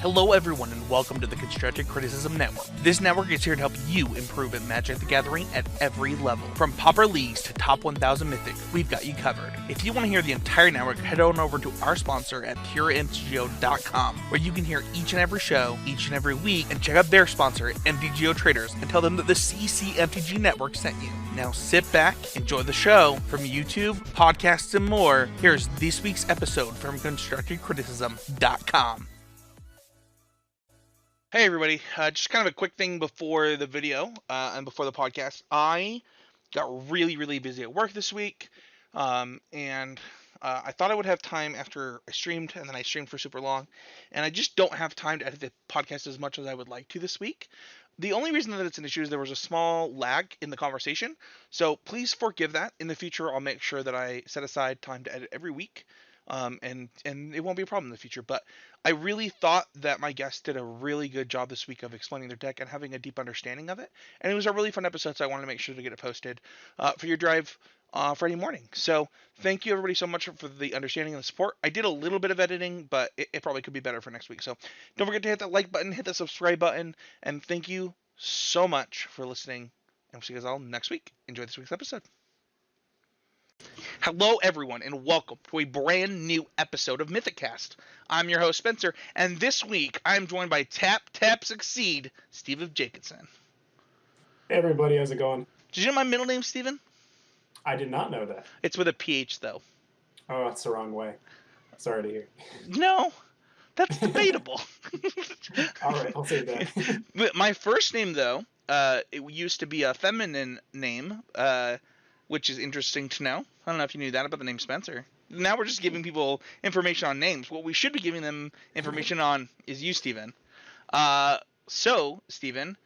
Hello everyone and welcome to the Constructive Criticism Network. This network is here to help you improve at Magic the Gathering at every level. From Pauper Leagues to Top 1000 Mythic, we've got you covered. If you want to hear the entire network, head on over to our sponsor at PureMTGO.com, where you can hear each and every show, each and every week, and check out their sponsor, MTGO Traders, and tell them that the CCMTG Network sent you. Now sit back, enjoy the show. From YouTube, podcasts, and more, here's this week's episode from ConstructiveCriticism.com. Hey everybody, just kind of a quick thing before the video and before the podcast. I got really busy at work this week, and I thought I would have time after I streamed, and then I streamed for super long, and I just don't have time to edit the podcast as much as I would like to this week. The only reason that it's an issue is there was a small lag in the conversation, so please forgive that. In the future, I'll make sure that I set aside time to edit every week. And it won't be a problem in the future, but I really thought that my guests did a really good job this week of explaining their deck and having a deep understanding of it, and it was a really fun episode, so I wanted to make sure to get it posted for your drive Friday morning. So thank you everybody so much for the understanding and the support. I did a little bit of editing, but it probably could be better for next week, so don't forget to hit that like button, hit the subscribe button, and thank you so much for listening, and we'll see you guys all next week. Enjoy this week's episode. Hello everyone and welcome to a brand new episode of MythicCast. I'm your host Spencer, and this week I'm joined by Tap Succeed, Steve Jacobsen. Hey everybody, how's it going? Did you know my middle name's Steven? I did not know that. It's with a PH though. Oh, that's the wrong way. Sorry to hear. No, that's debatable. Alright, I'll say that. My first name though, it used to be a feminine name, which is interesting to know. I don't know if you knew that about the name Spencer. Now we're just giving people information on names. What we should be giving them information on is you, Steven. So, Steven,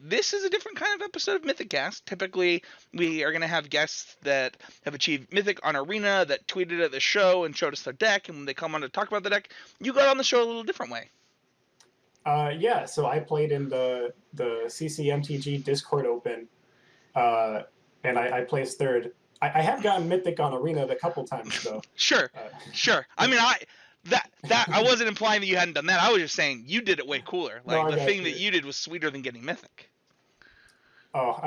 this is a different kind of episode of MythicCast. Typically, we are going to have guests that have achieved Mythic on Arena, that tweeted at the show and showed us their deck, and when they come on to talk about the deck, you got on the show a little different way. Yeah, so I played in the CCMTG Discord Open, and I placed third. I have gotten Mythic on Arena a couple times, though. Sure. I mean, I wasn't implying that you hadn't done that. I was just saying you did it way cooler. Like, no, the thing that you did was sweeter than getting Mythic. Oh,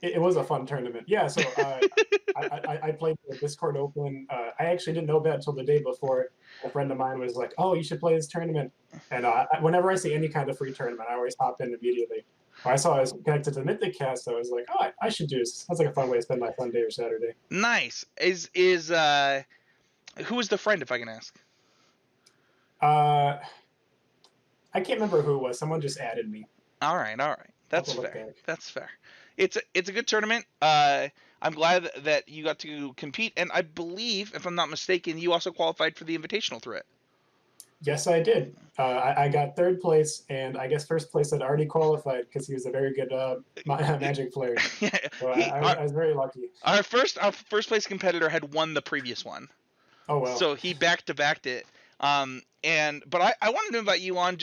it was a fun tournament. Yeah, so I played the Discord Open. I actually didn't know that until the day before. A friend of mine was like, "Oh, you should play this tournament." And whenever I see any kind of free tournament, I always hop in immediately. When I saw I was connected to the MythicCast, I was like, "Oh, I should do this. Sounds like a fun way to spend my Sunday or Saturday." Nice. Who was the friend, if I can ask? I can't remember who it was. Someone just added me. All right. That's fair. That's fair. It's a good tournament. I'm glad that you got to compete, and I believe, if I'm not mistaken, you also qualified for the Invitational through it. Yes, I did. I got third place, and I guess first place had already qualified because he was a very good Magic player. So I was very lucky. Our first place competitor had won the previous one. Oh well. So he back-to-backed it. But I wanted to invite you on.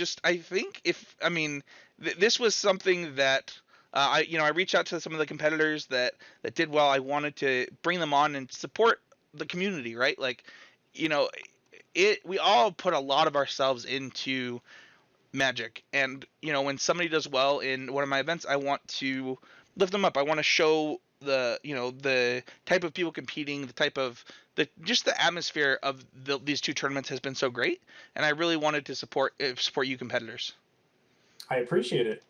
This was something that I reached out to some of the competitors that did well. I wanted to bring them on and support the community, right? Like, we all put a lot of ourselves into Magic, and when somebody does well in one of my events, I want to lift them up. I want to show the type of people competing, the atmosphere of these two tournaments has been so great, and I really wanted to support you competitors. I appreciate it.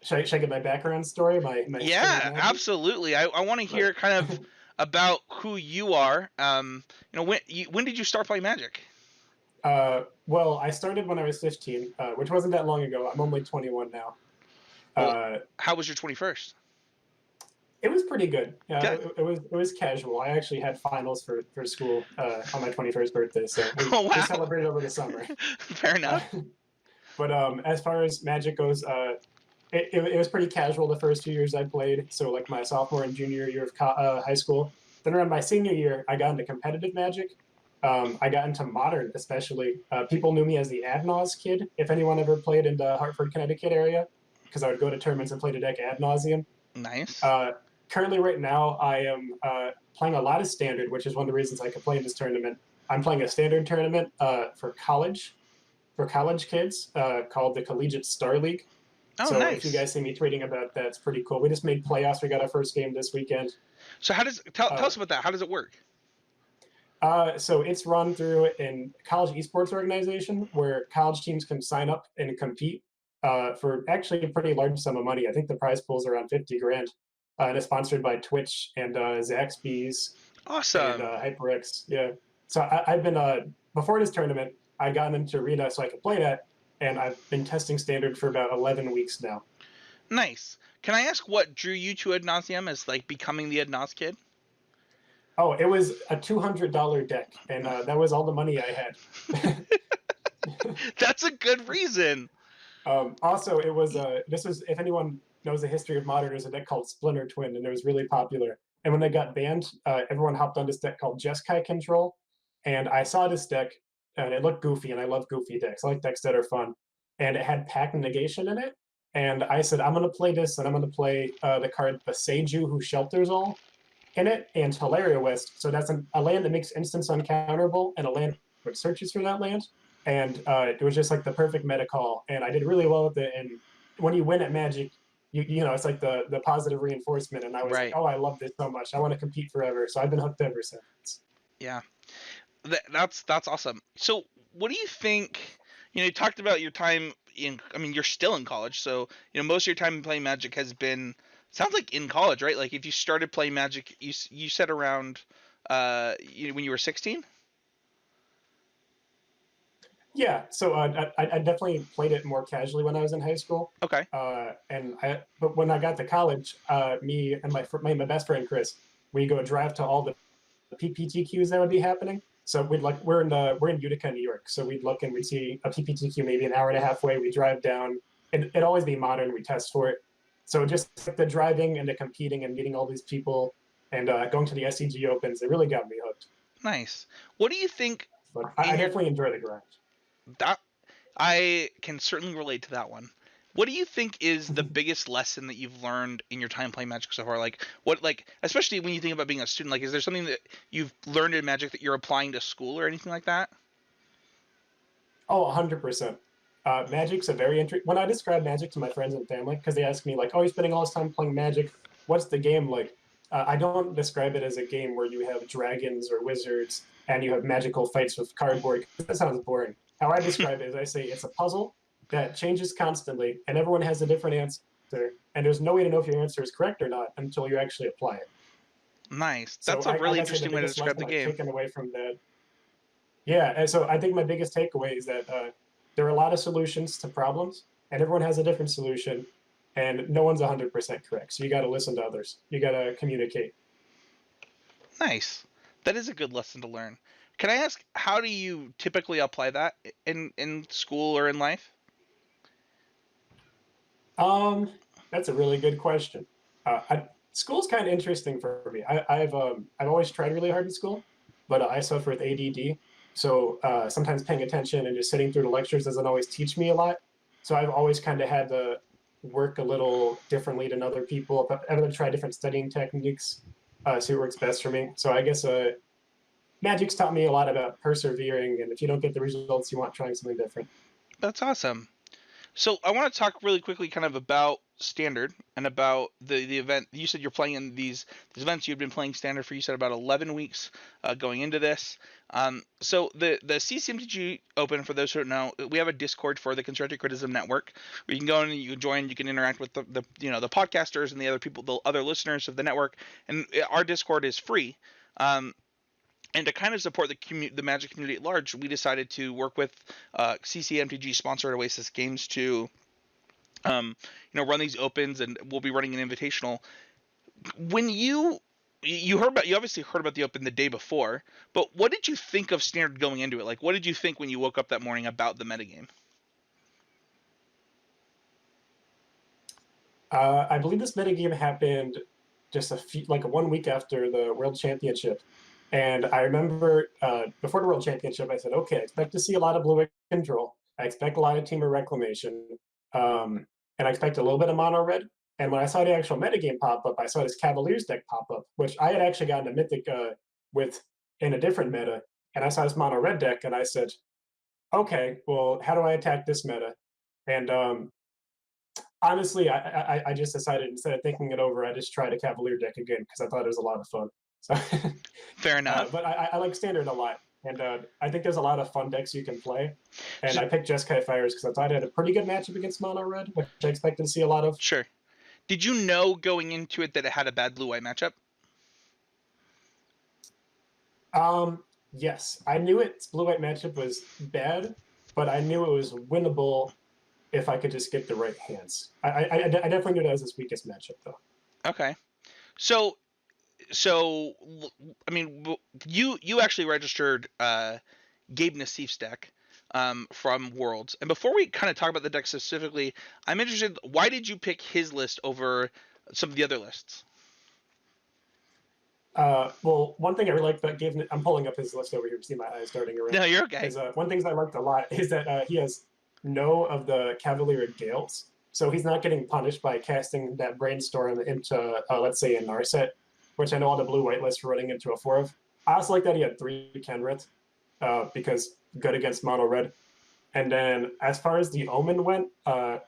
Should I get my background story? Yeah, absolutely. I want to hear kind of about who you are. When did you start playing Magic? Well, I started when I was 15, which wasn't that long ago. I'm only 21 now. How was your 21st? It was pretty good. Yeah, it was casual. I actually had finals for school on my 21st birthday, so we celebrated over the summer. Fair enough. But as far as Magic goes, it was pretty casual the first 2 years I played. So like my sophomore and junior year of high school. Then around my senior year, I got into competitive Magic. I got into Modern, especially. People knew me as the Ad Naus kid, if anyone ever played in the Hartford, Connecticut area, because I would go to tournaments and play the deck ad nauseum. Nice. Currently, right now, I am playing a lot of Standard, which is one of the reasons I could play in this tournament. I'm playing a Standard tournament for college for college kids called the Collegiate Star League. Oh, So if you nice. guys see me tweeting about that, it's pretty cool. We just made playoffs. We got our first game this weekend. So how does tell Uh, us about that? How does it work? so it's run through a college esports organization where college teams can sign up and compete for actually a pretty large sum of money. I think the prize pool is around 50 grand. And it's sponsored by Twitch and Zaxby's and Awesome. HyperX. Yeah. So I've been before this tournament, I got into Arena so I could play that, and I've been testing standard for about 11 weeks now. Nice. Can I ask what drew you to Ad Nauseam as like becoming the Ad Nos kid? Oh, it was a $200 deck, and that was all the money I had. That's a good reason. Also, it was this was if anyone knows the history of Modern, there's a deck called Splinter Twin, and it was really popular. And when they got banned, everyone hopped on this deck called Jeskai Control, and I saw this deck, and it looked goofy, and I love goofy decks. I like decks that are fun, and it had Pact Negation in it. And I said, I'm going to play this, and I'm going to play the card Beseiju, who shelters all in it, and Hilaria West. So that's a land that makes instants uncounterable, and a land which searches for that land. And it was just like the perfect meta call, and I did really well with it. And when you win at Magic, you know it's like the positive reinforcement. And I was like, Right. oh, I love this so much. I want to compete forever. So I've been hooked ever since. Yeah. That's awesome. So, what do you think? You talked about your time in. I mean, you're still in college, so most of your time playing Magic has been. Sounds like in college, right? Like if you started playing Magic, you said around when you were 16. Yeah, so I definitely played it more casually when I was in high school. Okay. But when I got to college, me and my best friend Chris, we go drive to all the PPTQs that would be happening. So we're in Utica, New York. So we'd look and we'd see a PPTQ maybe an hour and a half away. We drive down. It'd always be Modern. We test for it. So just like the driving and the competing and meeting all these people and going to the SCG Opens, it really got me hooked. Nice. What do you think But I in your definitely enjoy the grind. that I can certainly relate to that one. What do you think is the biggest lesson that you've learned in your time playing Magic so far? Especially when you think about being a student, like, is there something that you've learned in Magic that you're applying to school or anything like that? Oh, 100%. Magic's a very interesting. When I describe Magic to my friends and family, because they ask me like, "Oh, you're spending all this time playing Magic. What's the game like?" I don't describe it as a game where you have dragons or wizards and you have magical fights with cardboard. That sounds boring. How I describe it is I say it's a puzzle that changes constantly, and everyone has a different answer, and there's no way to know if your answer is correct or not until you actually apply it. Nice. So That's a really I gotta say the interesting way to biggest describe lesson the I've game. taken away from that. Yeah, and so I think my biggest takeaway is that there are a lot of solutions to problems, and everyone has a different solution, and no one's 100% correct. So you got to listen to others. You got to communicate. Nice. That is a good lesson to learn. Can I ask, how do you typically apply that in school or in life? Um, that's a really good question. School's kind of interesting for me. I've always tried really hard in school, but I suffer with ADD. So sometimes paying attention and just sitting through the lectures doesn't always teach me a lot. So I've always kind of had to work a little differently than other people. I've had to try different studying techniques, see what works best for me. So I guess Magic's taught me a lot about persevering, and if you don't get the results you want, trying something different. That's awesome. So I want to talk really quickly kind of about standard and about the event. You said you're playing in these events. You've been playing standard for, you said, about 11 weeks going into this. So the CCMTG Open, for those who don't know, we have a Discord for the Constructive Criticism Network where you can go in and you can join. You can interact with the podcasters and the other people, the other listeners of the network. And our Discord is free. And to kind of support the Magic community at large, we decided to work with CCMTG sponsored Oasis Games to run these opens, and we'll be running an invitational. When you obviously heard about the open the day before, but what did you think of standard going into it? Like, what did you think when you woke up that morning about the metagame? I believe this metagame happened just like 1 week after the World Championship. And I remember before the World Championship, I said, okay, I expect to see a lot of blue control. I expect a lot of Team of Reclamation. And I expect a little bit of mono red. And when I saw the actual metagame pop up, I saw this Cavaliers deck pop up, which I had actually gotten a Mythic with in a different meta. And I saw this mono red deck, and I said, okay, well, how do I attack this meta? And honestly, I just decided instead of thinking it over, I just tried a Cavalier deck again because I thought it was a lot of fun. So, Fair enough. but I like Standard a lot, and I think there's a lot of fun decks you can play. And So, I picked Jeskai Fires because I thought it had a pretty good matchup against Mono Red, which I expected to see a lot of. sure. Did you know going into it that it had a bad blue-white matchup? Yes, I knew its blue-white matchup was bad, but I knew it was winnable if I could just get the right hands. I definitely knew that was its weakest matchup, though. Okay. So so I mean, you actually registered Gabe Nassif's deck from Worlds, and before we kind of talk about the deck specifically, I'm interested. Why did you pick his list over some of the other lists? Well, one thing I really liked about Gabe, I'm pulling up his list over here to see my eyes starting around. No, you're okay. Is one thing I liked a lot is that he has no of the Cavalier Gales, so he's not getting punished by casting that Brainstorm into, let's say, a Narset, which I know all the blue-white lists are running into a 4 of. I also like that he had 3 Kenrith, because good against mono red. And then as far as the Omen went, I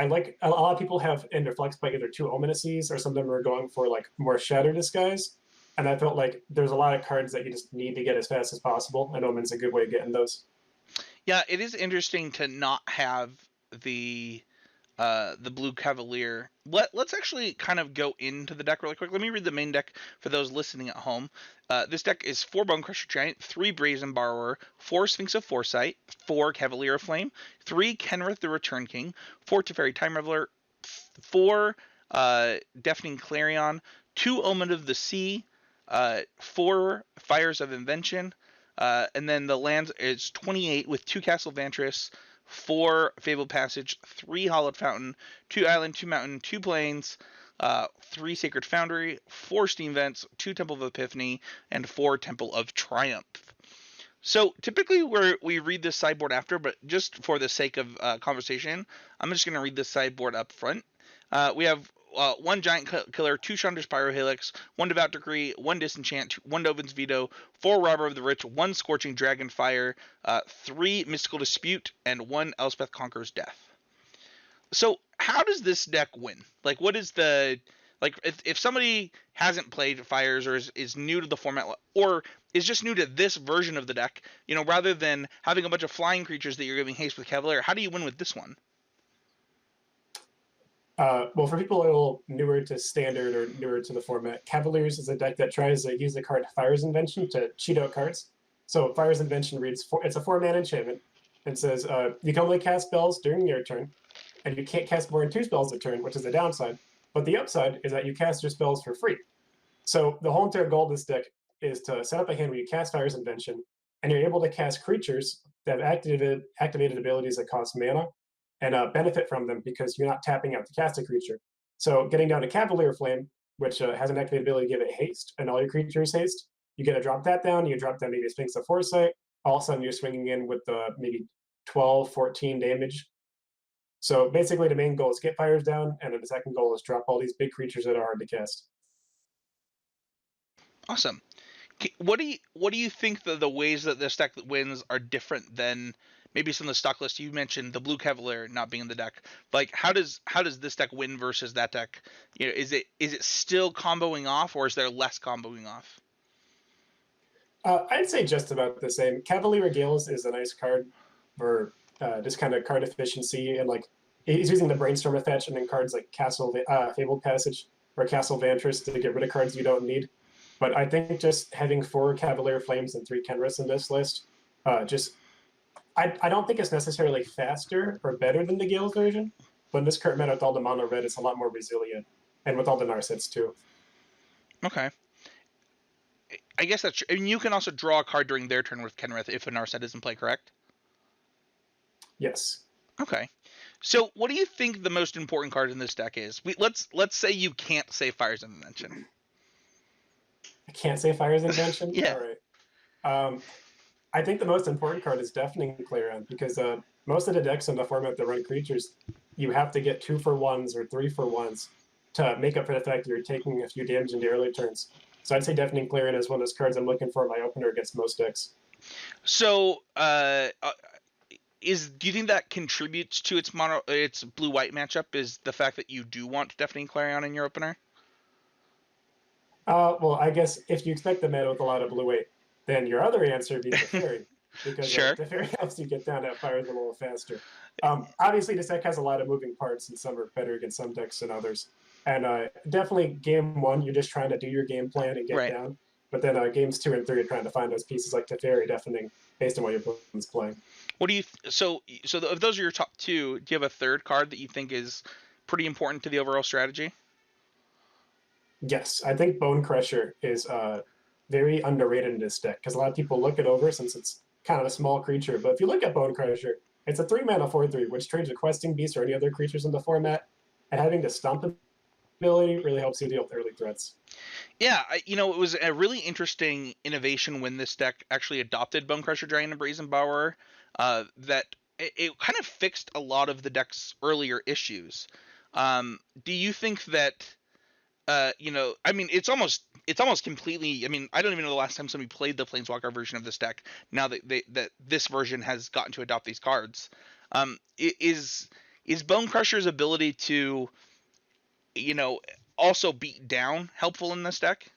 like a lot of people have in their flex by either 2 Ominacies or some of them are going for like more Shatter Disguise. And I felt like there's a lot of cards that you just need to get as fast as possible, and Omen's a good way of getting those. Yeah, it is interesting to not have the blue Cavalier. Let's actually kind of go into the deck really quick. Let me read the main deck for those listening at home. This deck is 4 Bone Crusher Giant, 3 Brazen Borrower, 4 Sphinx of Foresight, 4 Cavalier of Flame, 3 Kenrith the Return King, 4 Teferi Time Reveler, 4 Deafening Clarion, 2 Omen of the Sea, 4 Fires of Invention, and then the lands is 28 with 2 Castle Vantress, 4 Fabled Passage, 3 Hollowed Fountain, 2 Island, 2 Mountain, 2 Plains, 3 Sacred Foundry, 4 Steam Vents, 2 Temple of Epiphany, and 4 Temple of Triumph. So typically we read this sideboard after, but just for the sake of conversation, I'm just going to read this sideboard up front. We have 1 Giant Killer, 2 Chandra's Pyrohelix, 1 Devout Decree, 1 Disenchant, 1 Dovin's Veto, 4 Robber of the Rich, 1 Scorching Dragonfire, 3 Mystical Dispute, and 1 Elspeth Conquers Death. So how does this deck win? Like, what is the... Like, if somebody hasn't played Fires or is new to the format, or is just new to this version of the deck, you know, rather than having a bunch of flying creatures that you're giving haste with Cavalier, how do you win with this one? Well, for people a little newer to Standard or newer to the format, Cavaliers is a deck that tries to use the card Fire's Invention to cheat out cards. So Fire's Invention reads, it's a 4-mana enchantment. It says you can only cast spells during your turn, and you can't cast more than 2 spells a turn, which is the downside. But the upside is that you cast your spells for free. So the whole entire goal of this deck is to set up a hand where you cast Fire's Invention, and you're able to cast creatures that have activated abilities that cost mana, and benefit from them because you're not tapping out to cast a creature. So getting down to Cavalier Flame, which has an activated ability to give it haste, and all your creatures haste, you get to drop that down, you drop down maybe a Sphinx of Foresight, all of a sudden you're swinging in with maybe 12, 14 damage. So basically the main goal is get fires down, and then the second goal is drop all these big creatures that are hard to cast. Awesome. What do you think the ways that this deck wins are different than maybe some of the stock lists you mentioned, the Blue Cavalier not being in the deck? Like, how does this deck win versus that deck? You know, is it still comboing off, or is there less comboing off? I'd say just about the same. Cavalier Gales is a nice card for just kind of card efficiency, and like he's using the Brainstorm effect and then cards like Castle Fabled Passage or Castle Vantress to get rid of cards you don't need. But I think just having 4 Cavalier Flames and 3 Kenriths in this list, I don't think it's necessarily faster or better than the Gales version, but in this current meta with all the mono red, it's a lot more resilient, and with all the Narsets too. Okay. I guess that's true. I mean, you can also draw a card during their turn with Kenrith if a Narset is in play, correct? Yes. Okay. So, what do you think the most important card in this deck is? Let's say you can't say Fire's Invention. I can't say Fire's Invention? Yeah. All right. I think the most important card is Deafening Clarion, because most of the decks in the format that run creatures, you have to get 2-for-1s or 3-for-1s to make up for the fact that you're taking a few damage in the early turns. So I'd say Deafening Clarion is one of those cards I'm looking for in my opener against most decks. So, do you think that contributes to its blue-white matchup, is the fact that you do want Deafening Clarion in your opener? Well, I guess if you expect the meta with a lot of blue weight, then your other answer would be Teferi, because Sure. Teferi helps you get down that fires a little faster. Obviously, this deck has a lot of moving parts, and some are better against some decks than others. And definitely, game one, you're just trying to do your game plan and get Right. down. But then games 2 and 3, you're trying to find those pieces like Teferi deafening based on what your opponent's playing. What do you so if those are your top two, do you have a third card that you think is pretty important to the overall strategy? Yes, I think Bone Crusher is very underrated in this deck because a lot of people look it over since it's kind of a small creature. But if you look at Bone Crusher, it's a 3-mana 4/3, which trades a Questing Beast or any other creatures in the format. And having the Stomp ability really helps you deal with early threats. Yeah, it was a really interesting innovation when this deck actually adopted Bone Crusher Dragon and Brazen Borrower. That it kind of fixed a lot of the deck's earlier issues. Do you think that I mean, it's almost completely. I mean, I don't even know the last time somebody played the Planeswalker version of this deck. Now that this version has gotten to adopt these cards, is Bone Crusher's ability to, also beat down helpful in this deck?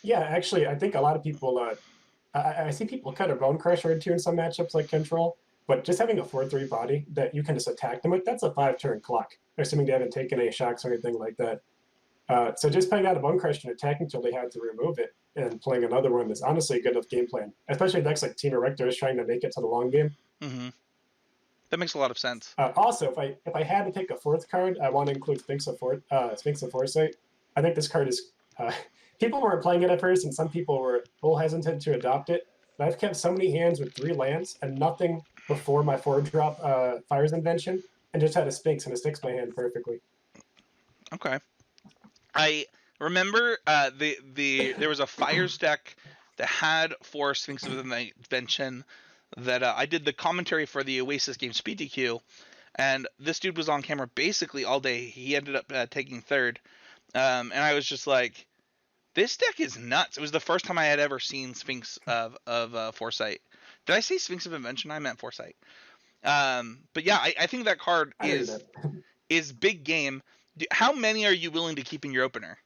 Yeah, actually, I think a lot of people. I see people cut a Bone Crusher into in some matchups like Control, but just having a 4/3 body that you can just attack them with, that's a 5-turn clock, assuming they haven't taken any shocks or anything like that. So just playing out a Bone Crusher and attacking until they had to remove it and playing another one is honestly a good enough game plan, especially decks like Team Erector is trying to make it to the long game. Mm-hmm. That makes a lot of sense. Also, if I had to pick a fourth card, I want to include Sphinx of Foresight. I think this card is people weren't playing it at first, and some people were a little hesitant to adopt it. But I've kept so many hands with 3 lands and nothing before my 4-drop Fire's Invention, and just had a Sphinx, and it sticks my hand perfectly. Okay. I remember there was a Fires deck that had 4 Sphinx of Invention that I did the commentary for the Oasis game Speed DQ, and this dude was on camera basically all day. He ended up taking third, and I was just like, this deck is nuts. It was the first time I had ever seen Sphinx of Foresight. Did I say Sphinx of Invention? I meant Foresight. But yeah, I think that card is big game. How many are you willing to keep in your opener?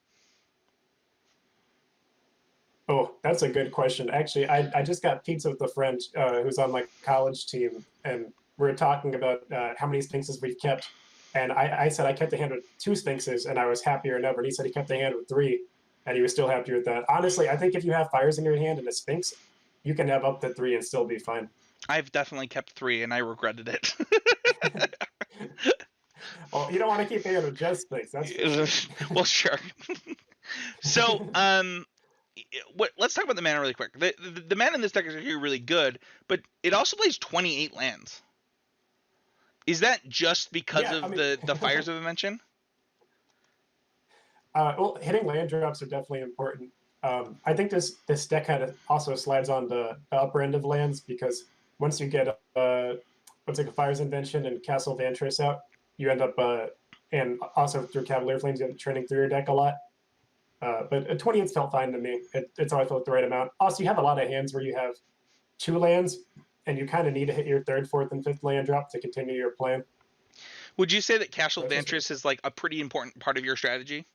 Oh, that's a good question. Actually, I just got pizza with a friend who's on my college team, and we're talking about how many Sphinxes we've kept. And I said I kept a hand with 2 Sphinxes, and I was happier than ever. And he said he kept a hand with 3, and he was still happy with that. Honestly, I think if you have Fires in your hand and a Sphinx, you can have up to 3 and still be fine. I've definitely kept 3, and I regretted it. Well, you don't want to keep a hand with just Sphinx. That's sure. Well, sure. So, let's talk about the mana really quick. The mana in this deck is really good, but it also plays 28 lands. Is that just because of the Fires of Invention? Well, hitting land drops are definitely important. I think this deck also slides on the upper end of lands because once you get what's like a Fire's Invention and Castle Vantress out, you end up and also through Cavalier Flames, you end up training through your deck a lot. But 28 felt fine to me. It's always felt the right amount. Also, you have a lot of hands where you have 2 lands, and you kind of need to hit your 3rd, 4th, and 5th land drop to continue your plan. Would you say that Castle Vantress is like a pretty important part of your strategy?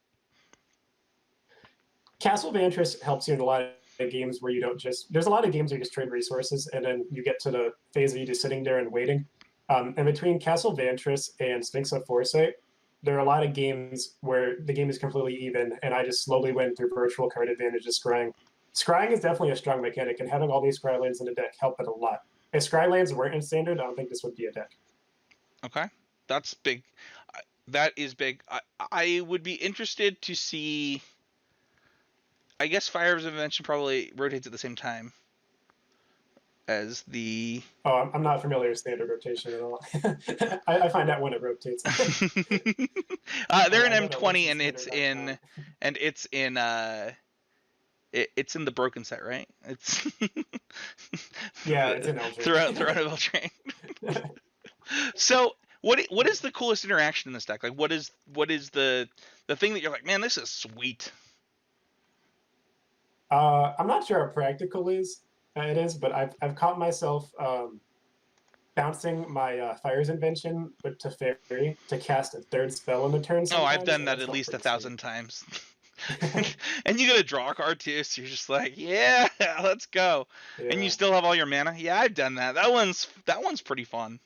Castle Vantress helps you in a lot of games where you don't just. There's a lot of games where you just trade resources, and then you get to the phase of you just sitting there and waiting. And between Castle Vantress and Sphinx of Foresight, there are a lot of games where the game is completely even, and I just slowly win through virtual card advantage of scrying. Scrying is definitely a strong mechanic, and having all these scry lands in the deck help it a lot. If scry lands weren't in standard, I don't think this would be a deck. Okay, that's big. That is big. I would be interested to see. I guess Fire's Invention probably rotates at the same time as the. Oh, I'm not familiar with standard rotation at all. I find out when it rotates. They're in M20 and it's in it's in the broken set, right? It's yeah, it's in Eldraine. throughout Eldraine. So what is the coolest interaction in this deck? Like what is the thing that you're like, man, this is sweet? I'm not sure how practical is, it is, but I've caught myself bouncing my Fire's Invention with Teferi to cast a third spell in a turn Oh, I've sometimes, done and that that's at felt least pretty sweet. 1,000 times. And you get a draw card too, so you're just like, yeah, let's go. And you Yeah, still have all your mana. Yeah, I've done that. That one's pretty fun.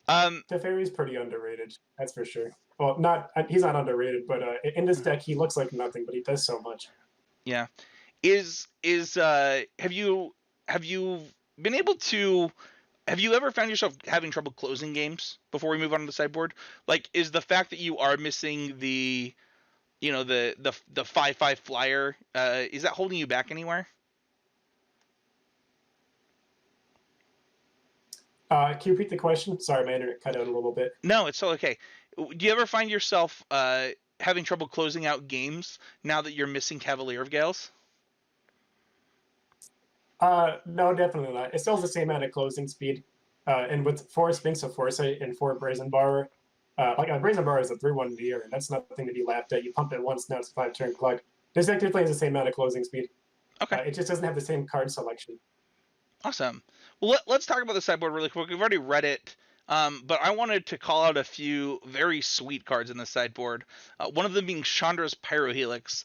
Teferi's pretty underrated, that's for sure. Well, not he's not underrated, but in this deck he looks like nothing, but he does so much. Yeah. Have you been able to have you ever found yourself having trouble closing games before we move on to the sideboard? Like, is the fact that you are missing the 5/5 flyer, is that holding you back anywhere? Can you repeat the question? Sorry, my internet cut out a little bit. No, it's still okay. Do you ever find yourself having trouble closing out games now that you're missing Cavalier of Gales? No, definitely not. It still has the same amount of closing speed. And with four Sphinx of Foresight and four Brazen Bar, like a Brazen Bar is a 3/1 meter, and that's nothing to be laughed at. You pump it once, now it's a 5-turn clock. This deck definitely has the same amount of closing speed. Okay, It just doesn't have the same card selection. awesome. Well, let's talk about the sideboard really quick. We've already read it, but I wanted to call out a few very sweet cards in the sideboard. One of them being Chandra's Pyrohelix.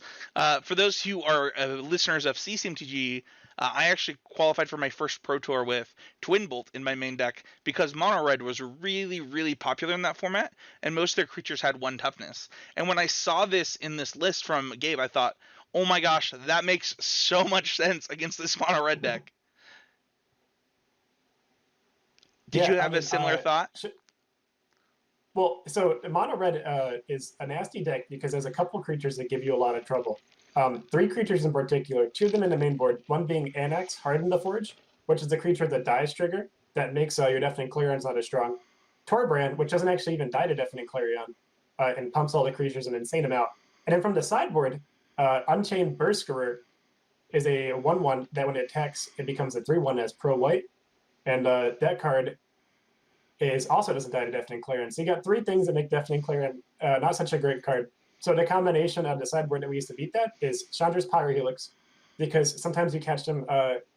For those who are listeners of CCMTG, I actually qualified for my first Pro Tour with Twin Bolt in my main deck because Mono Red was really, really popular in that format, and most of their creatures had 1 toughness. And when I saw this in this list from Gabe, I thought, oh my gosh, that makes so much sense against this Mono Red deck. Did you Yeah, I have a mean, similar thought? well, so Mono Red is a nasty deck because there's a couple creatures that give you a lot of trouble. Three creatures in particular, two of them in the main board, one being Annex, Harden the Forge, which is the creature that dies trigger, that makes your Deafening Clarions not as strong. Torbrand, which doesn't actually even die to Deafening Clarion, and pumps all the creatures an insane amount. And then from the sideboard, Unchained Berserker is a 1/1 that when it attacks, it becomes a 3/1 as pro white. And that card is also doesn't die to Deafening Clarion. So you got three things that make Deafening Clarion not such a great card. So the combination of the sideboard that we used to beat that is Chandra's Pyrohelix, because sometimes you catch them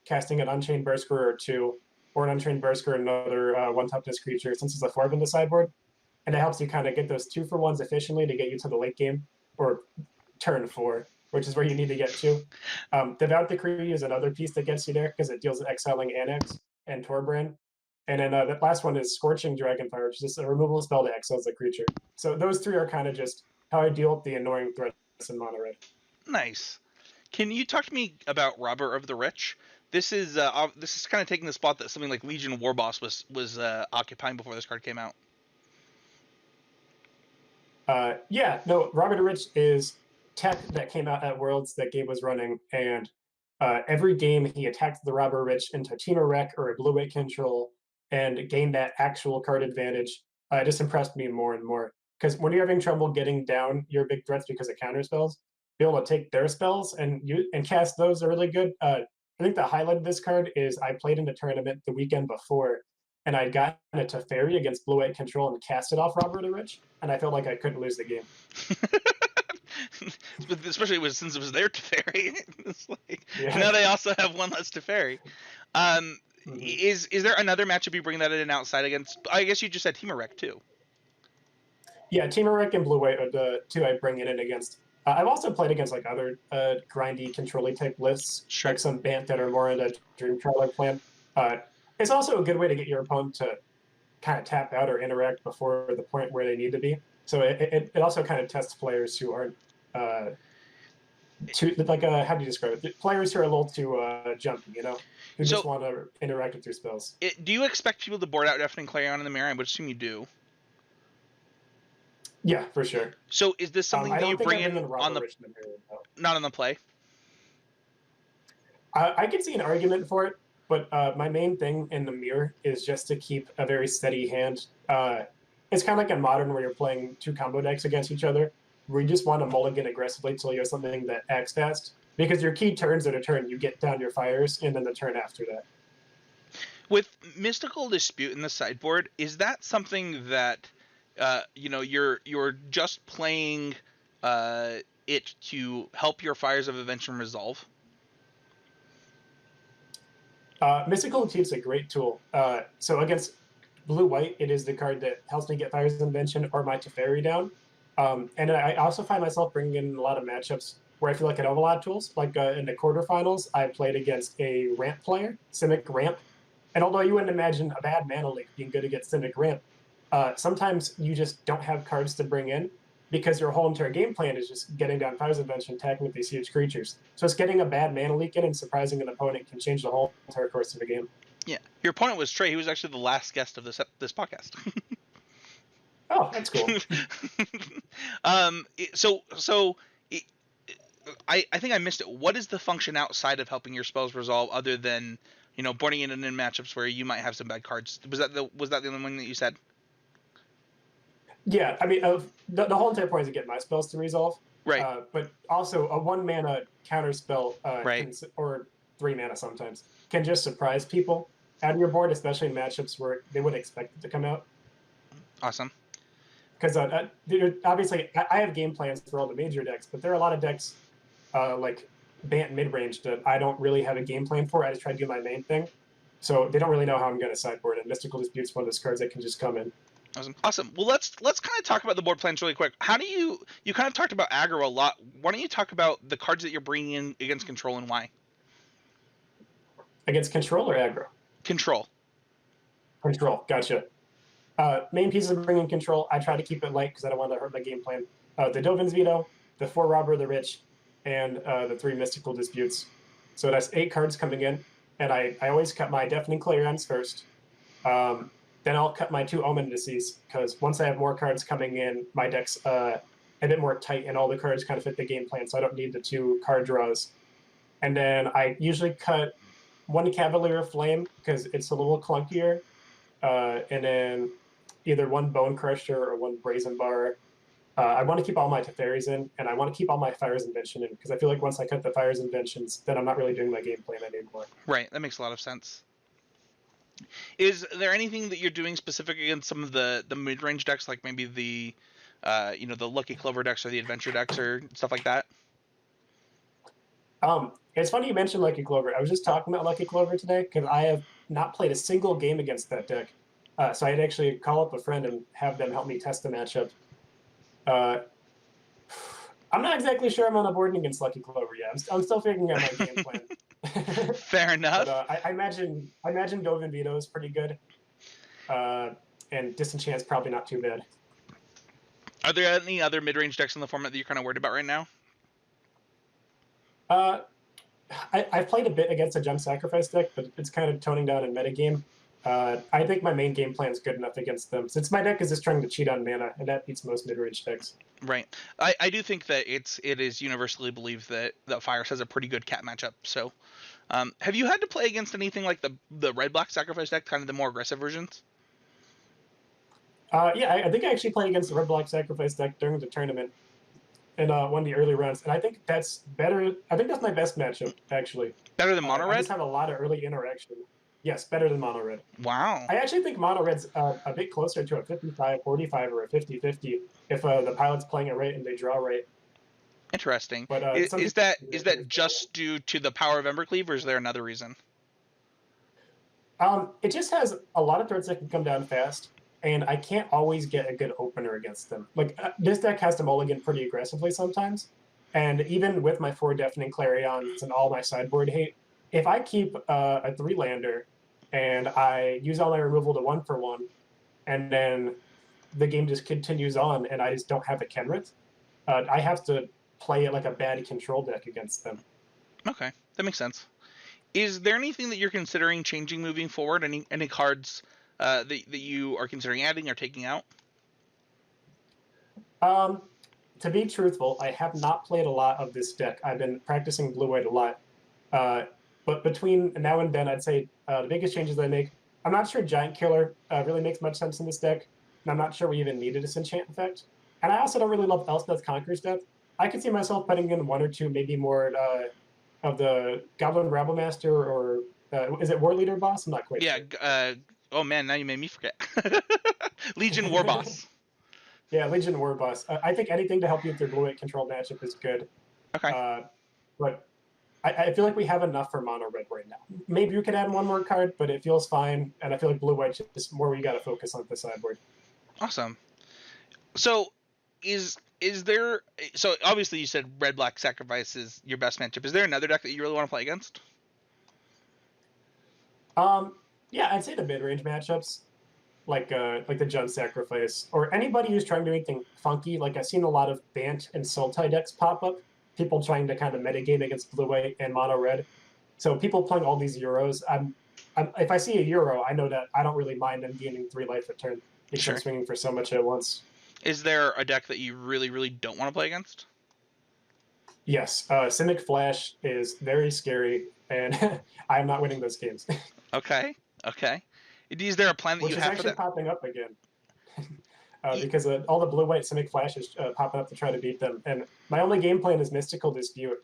casting an Unchained Berserker or two, or an Unchained Berserker another one toughness creature, since it's a 4 in the sideboard. And it helps you kind of get those 2-for-1s efficiently to get you to the late game, or turn 4, which is where you need to get to. Devout Decree is another piece that gets you there because it deals with exiling Annex and Torbrand. And then the last one is Scorching Dragonfire, which is just a removal spell that exiles a creature. So those three are kind of just how I deal with the annoying threats in Mono Red. Nice. Can you talk to me about Robber of the Rich? This is kind of taking the spot that something like Legion Warboss was occupying before this card came out. Yeah, no, Robert the Rich is tech that came out at Worlds that Gabe was running, and every game he attacked the Robber Rich into Team Wreck or a Blue Wake control and gained that actual card advantage. It just impressed me more and more. Because when you're having trouble getting down your big threats because of counter spells, be able to take their spells and cast those are really good. I think the highlight of this card is I played in a tournament the weekend before, and I'd gotten a Teferi against Blue White Control and cast it off Robert the Rich, and I felt like I couldn't lose the game. Especially since it was their Teferi. It's like, Yeah. now they also have one less Teferi. Mm-hmm. Is there another matchup you bring that in outside against? I guess you just said Team Wreck too. Yeah, Team Wreck and Blue White are the two I bring it in against. I've also played against like other grindy, controlly type lists, Sure. like some Bant that are more in a Dream Trawler plan. It's also a good way to get your opponent to kind of tap out or interact before the point where they need to be. So it also kind of tests players who aren't too like how do you describe it? Players who are a little too jumpy, who just want to interact with your spells. Do you expect people to board out Deafening Clarion in the mirror? I would assume you do. Yeah, for sure. So is this something that you bring in on the not on the play? I could see an argument for it, but my main thing in the mirror is just to keep a very steady hand. It's kind of like in Modern where you're playing two combo decks against each other, where you just want to mulligan aggressively until you have something that acts fast. Because your key turns at a turn, you get down your fires, and then the turn after that. With Mystical Dispute in the sideboard, is that something that you're just playing it to help your Fires of Invention resolve? Mystical Chief's a great tool. So against blue-white, it is the card that helps me get Fire's Invention or my Teferi down. And I also find myself bringing in a lot of matchups where I feel like I don't have a lot of tools. Like in the quarterfinals, I played against a ramp player, Simic Ramp. And although you wouldn't imagine a bad mana leak being good against Simic Ramp, sometimes you just don't have cards to bring in because your whole entire game plan is just getting down Fire's Invention, attacking with these huge creatures. So it's getting a bad mana leak in and surprising an opponent can change the whole entire course of the game. Yeah, your opponent was Trey. He was actually the last guest of this podcast. Oh, that's cool. I think I missed it. What is the function outside of helping your spells resolve, other than boarding in matchups where you might have some bad cards? Was that the only one that you said? Yeah, I mean, the whole entire point is to get my spells to resolve. Right. But also a 1-mana counter spell, right. or 3 mana sometimes, can just surprise people out of your board, especially in matchups where they wouldn't expect it to come out. Awesome. Because obviously, I have game plans for all the major decks, but there are a lot of decks like Bant mid-range that I don't really have a game plan for. I just try to do my main thing. So they don't really know how I'm going to sideboard, and Mystical Dispute's one of those cards that can just come in. Awesome. Well, let's kind of talk about the board plans really quick. How do you kind of talked about aggro a lot. Why don't you talk about the cards that you're bringing in against control and why? Against control or aggro? Control. Control. Gotcha. Main pieces of bringing control, I try to keep it light because I don't want to hurt my game plan. The Dovin's Veto, the 4 Robber of the Rich, and the 3 Mystical Disputes. So that's 8 cards coming in, and I always cut my Deafening Clarions first. Then I'll cut my 2 Omen Indices, because once I have more cards coming in, my deck's a bit more tight, and all the cards kind of fit the game plan, so I don't need the 2 card draws. And then I usually cut 1 Cavalier of Flame, because it's a little clunkier, and then either 1 Bone Crusher or 1 Brazen Bar. I want to keep all my Teferis in, and I want to keep all my Fire's Invention in, because I feel like once I cut the Fire's Inventions, then I'm not really doing my game plan anymore. Right, that makes a lot of sense. Is there anything that you're doing specific against some of the mid-range decks, like maybe the the Lucky Clover decks or the Adventure decks or stuff like that? It's funny you mentioned Lucky Clover. I was just talking about Lucky Clover today because I have not played a single game against that deck. So I'd actually call up a friend and have them help me test the matchup. I'm not exactly sure I'm on the board against Lucky Clover yet. I'm still figuring out my game plan. Fair enough. But, I imagine Dovin Veto is pretty good, and Disenchant's probably not too bad. Are there any other mid-range decks in the format that you're kind of worried about right now? I've played a bit against a Junk Sacrifice deck, but it's kind of toning down in metagame. I think my main game plan is good enough against them, since my deck is just trying to cheat on mana, and that beats most mid-range decks. Right. I do think that it is universally believed that Fires has a pretty good cat matchup. So, have you had to play against anything like the red-black Sacrifice deck, kind of the more aggressive versions? Yeah, I think I actually played against the red-black Sacrifice deck during the tournament in one of the early rounds, and I think that's better. I think that's my best matchup, actually. Better than Mono Red? I just have a lot of early interaction. Yes, better than Mono Red. Wow. I actually think Mono Red's a bit closer to a 55-45 or a 50-50 if the pilot's playing it right and they draw right. Interesting. But, is that just due to the power of Embercleave, or is there another reason? It just has a lot of threats that can come down fast, and I can't always get a good opener against them. Like, this deck has to mulligan pretty aggressively sometimes, and even with my 4 Deafening Clarions and all my sideboard hate, if I keep a 3-lander and I use all my removal to 1-for-1, and then the game just continues on and I just don't have a Kenrith, I have to play it like a bad control deck against them. Okay, that makes sense. Is there anything that you're considering changing moving forward? Any cards that you are considering adding or taking out? To be truthful, I have not played a lot of this deck. I've been practicing blue-white a lot. But between now and then, I'd say the biggest changes I make, I'm not sure Giant Killer really makes much sense in this deck, and I'm not sure we even need a Disenchant effect. And I also don't really love Elspeth's Conqueror's Death. I could see myself putting in 1 or 2, maybe more of the Goblin Rabblemaster, or is it War Leader boss? I'm not quite sure. Yeah, oh man, now you made me forget. Legion War Boss. Yeah, Legion War Boss. I think anything to help you with your blue-white control matchup is good. Okay. But I feel like we have enough for mono red right now. Maybe you could add one more card, but it feels fine. And I feel like blue white is more where you got to focus on the sideboard. Awesome. So is there, so obviously you said red black sacrifice is your best matchup. Is there another deck that you really want to play against? Yeah, I'd say the mid range matchups, like the Jund Sacrifice, or anybody who's trying to do anything funky. Like I've seen a lot of Bant and Sultai decks pop up. People trying to kind of metagame against blue white and mono red. So people playing all these Euros. If I see a Euro, I know that I don't really mind them gaining 3 life a turn because Sure. I'm swinging for so much at once. Is there a deck that you really, really don't want to play against? Yes, Simic Flash is very scary, and I'm not winning those games. Okay. Is there a plan that Which you is have for actually that? popping up again. Because all the blue-white Simic Flashes popping up to try to beat them. And my only game plan is Mystical Dispute.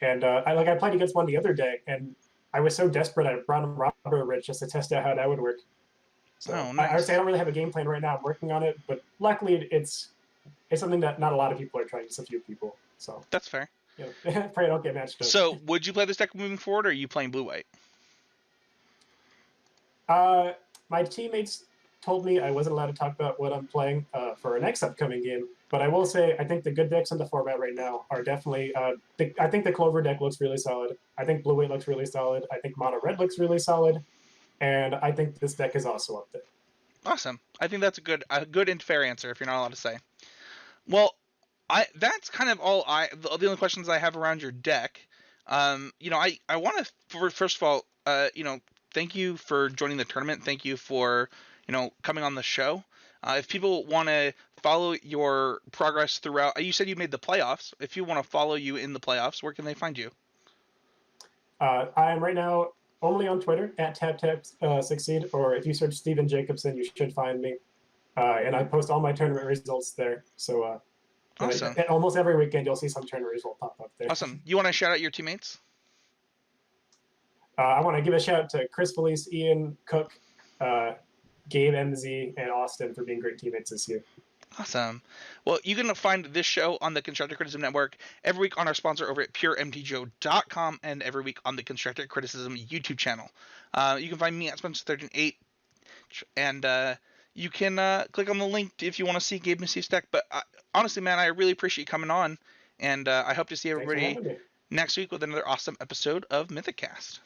And I played against one the other day, and I was so desperate I brought him Robber Rich just to test out how that would work. So Nice. I would say I don't really have a game plan right now. I'm working on it, but luckily it's something that not a lot of people are trying, just a few people. So that's fair. Pray I don't get matched up. So would you play this deck moving forward, or are you playing blue-white? My teammates told me I wasn't allowed to talk about what I'm playing for our next upcoming game. But I will say I think the good decks in the format right now are definitely. I think the Clover deck looks really solid. I think Blue White looks really solid. I think Mono Red looks really solid, and I think this deck is also up there. Awesome. I think that's a good and fair answer, if you're not allowed to say. Well, that's kind of all the only questions I have around your deck. I want to first of all, thank you for joining the tournament. Thank you for coming on the show. If people want to follow your progress throughout, you said you made the playoffs. If you want to follow you in the playoffs, where can they find you? I am right now only on Twitter at TapTapSucceed, or if you search Steven Jacobsen, you should find me. And I post all my tournament results there. So awesome. Almost every weekend you'll see some tournament result pop up there. Awesome. You want to shout out your teammates? I want to give a shout out to Chris Felice, Ian Cook, Gabe MZ, and Austin for being great teammates this year. Awesome. Well, you can find this show on the Constructive Criticism Network every week on our sponsor over at puremtjo.com and every week on the Constructive Criticism YouTube channel. You can find me at Spencer138, and you can click on the link if you want to see Gabe Massif's deck. But honestly, man, I really appreciate you coming on, and I hope to see everybody next week with another awesome episode of MythicCast.